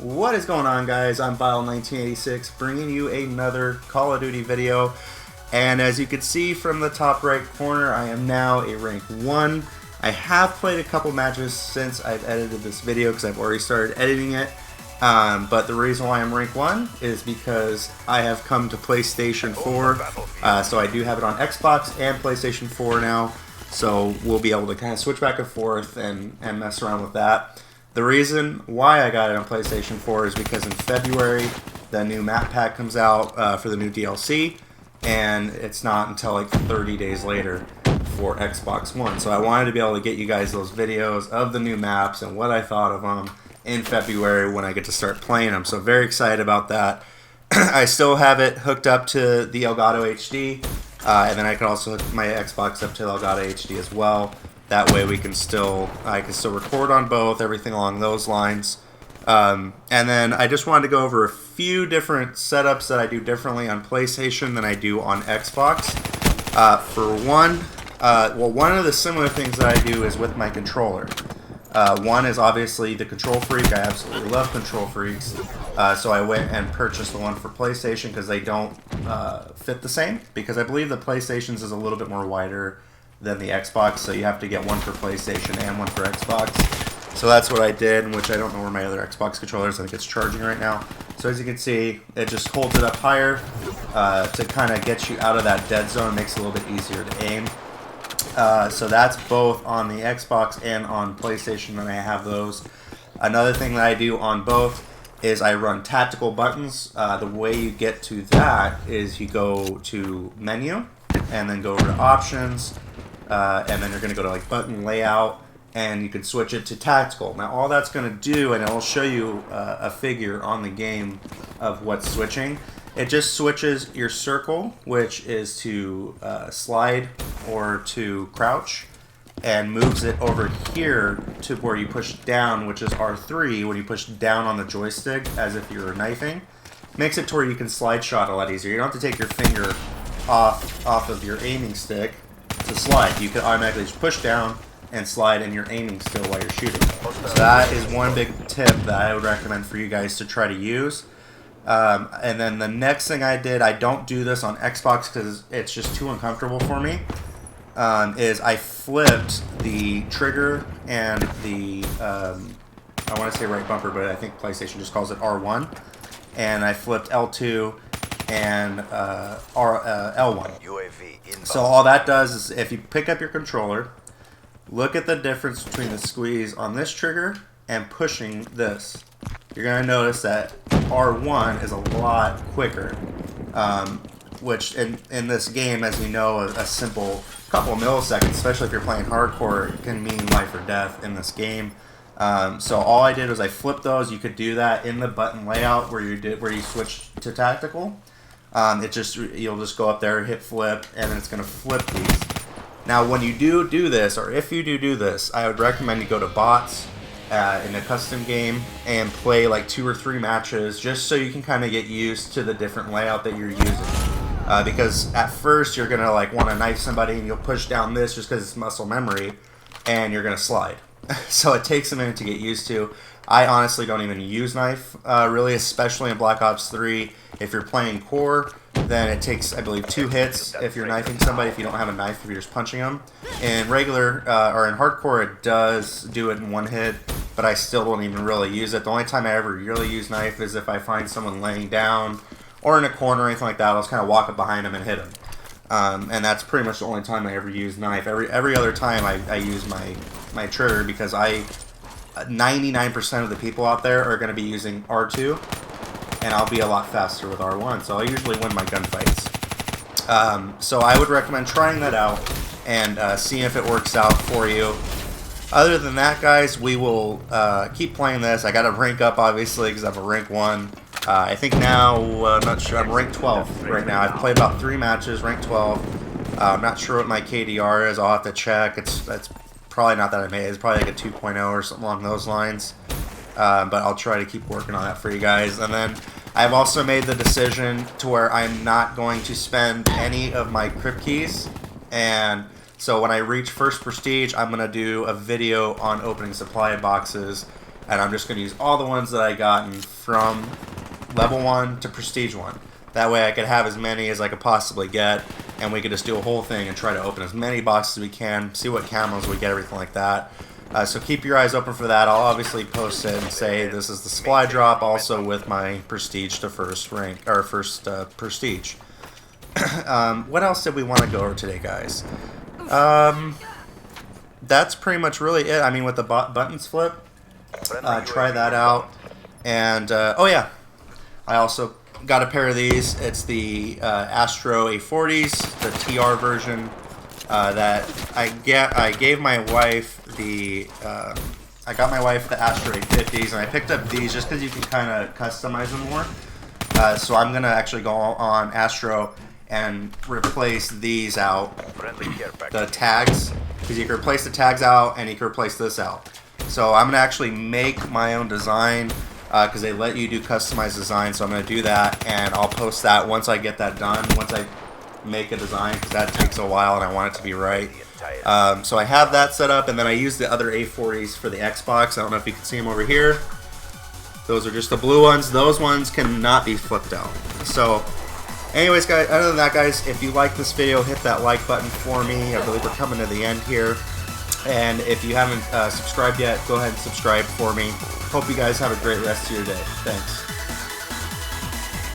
What is going on, guys? I'm Viol 1986 bringing you another Call of Duty video, and as you can see from the top right corner, I am now a rank 1. I have played a couple matches since I've edited this video because I've already started editing it, but the reason why I'm rank 1 is because I have come to PlayStation 4, so I do have it on Xbox and PlayStation 4 now, so we'll be able to kind of switch back and forth and mess around with that. The reason why I got it on PlayStation 4 is because in February the new map pack comes out for the new DLC, and it's not until like 30 days later for Xbox One. So I wanted to be able to get you guys those videos of the new maps and what I thought of them in February when I get to start playing them. So very excited about that. I still have it hooked up to the Elgato HD, and then I can also hook my Xbox up to the Elgato HD as well. That way I can still record on both, everything along those lines. And then I just wanted to go over a few different setups that I do differently on PlayStation than I do on Xbox. For one, one of the similar things that I do is with my controller. One is obviously the Control Freak. I absolutely love Control Freaks. So I went and purchased the one for PlayStation because they don't fit the same. Because I believe the PlayStation's is a little bit more wider than the Xbox, so you have to get one for PlayStation and one for Xbox. So that's what I did, which I don't know where my other Xbox controller is. I think it's charging right now. So as you can see, it just holds it up higher to kind of get you out of that dead zone. It makes it a little bit easier to aim. So that's both on the Xbox and on PlayStation, and I have those. Another thing that I do on both is I run tactical buttons. The way you get to that is you go to menu, and then go over to options, and then you're going to go to like button layout, and you can switch it to tactical. Now all that's going to do, and it'll show you a figure on the game of what's switching. It just switches your circle, which is to slide or to crouch, and moves it over here to where you push down, which is R3, when you push down on the joystick as if you're knifing. Makes it to where you can slide shot a lot easier. You don't have to take your finger off of your aiming stick to slide. You can automatically just push down and slide, and you're aiming still while you're shooting. So that is one big tip that I would recommend for you guys to try to use. And then the next thing I did, I don't do this on Xbox because it's just too uncomfortable for me, is I flipped the trigger and the, I want to say right bumper, but I think PlayStation just calls it R1, and I flipped L2 and L1. So all that does is if you pick up your controller, look at the difference between the squeeze on this trigger and pushing this. You're going to notice that R1 is a lot quicker, which in this game, as you know, a simple couple of milliseconds, especially if you're playing hardcore, can mean life or death in this game. So all I did was I flipped those. You could do that in the button layout where you switch to tactical. You'll just go up there, hit flip, and then it's going to flip these. Now, when you do this, or if you do this, I would recommend you go to bots in a custom game and play like 2 or 3 matches, just so you can kind of get used to the different layout that you're using. Because at first you're going to like want to knife somebody, and you'll push down this just because it's muscle memory, and you're going to slide. So it takes a minute to get used to. I honestly don't even use knife, really, especially in Black Ops 3. If you're playing core, then it takes, I believe, 2 hits if you're knifing somebody. If you don't have a knife, if you're just punching them. In regular, or in hardcore, it does do it in 1 hit, but I still don't even really use it. The only time I ever really use knife is if I find someone laying down or in a corner or anything like that. I'll just kind of walk up behind them and hit them. And that's pretty much the only time I ever use knife. Every other time I use my trigger, because 99% of the people out there are going to be using R2, and I'll be a lot faster with R1, so I usually win my gunfights. So I would recommend trying that out and seeing if it works out for you. Other than that, guys, we will keep playing this. I got to rank up, obviously, because I'm a rank 1. I think now, I'm not sure, I'm rank 12 right now. I've played about 3 matches, rank 12. I'm not sure what my KDR is. I'll have to check. It's probably not that I made. It's probably like a 2.0 or something along those lines. But I'll try to keep working on that for you guys. And then I've also made the decision to where I'm not going to spend any of my crypt keys. And so when I reach first prestige, I'm going to do a video on opening supply boxes and I'm just going to use all the ones that I gotten from level 1 to prestige 1. That way I could have as many as I could possibly get, and we could just do a whole thing and try to open as many boxes as we can, see what camos we get, everything like that. So keep your eyes open for that. I'll obviously post it and say this is the supply drop, also with my prestige to first rank, or first prestige. What else did we want to go over today, guys? That's pretty much really it. I mean, with the buttons flip, try that out. And oh yeah, I also got a pair of these. It's the Astro A40s, the TR version. That I gave my wife the I got my wife the Astro A50s, and I picked up these just because you can kind of customize them more. So I'm gonna actually go on Astro and replace these out, the tags, because you can replace the tags out and you can replace this out. So I'm gonna actually make my own design because they let you do customized design. So I'm gonna do that, and I'll post that once I get that done. Once I make a design, because that takes a while and I want it to be right. So I have that set up, and then I use the other A40s for the Xbox. I don't know if you can see them over here. Those are just the blue ones. Those ones cannot be flipped out. So anyways, guys, other than that, guys, if you like this video, hit that like button for me. I believe we're coming to the end here. And if you haven't subscribed yet, go ahead and subscribe for me. Hope you guys have a great rest of your day. Thanks.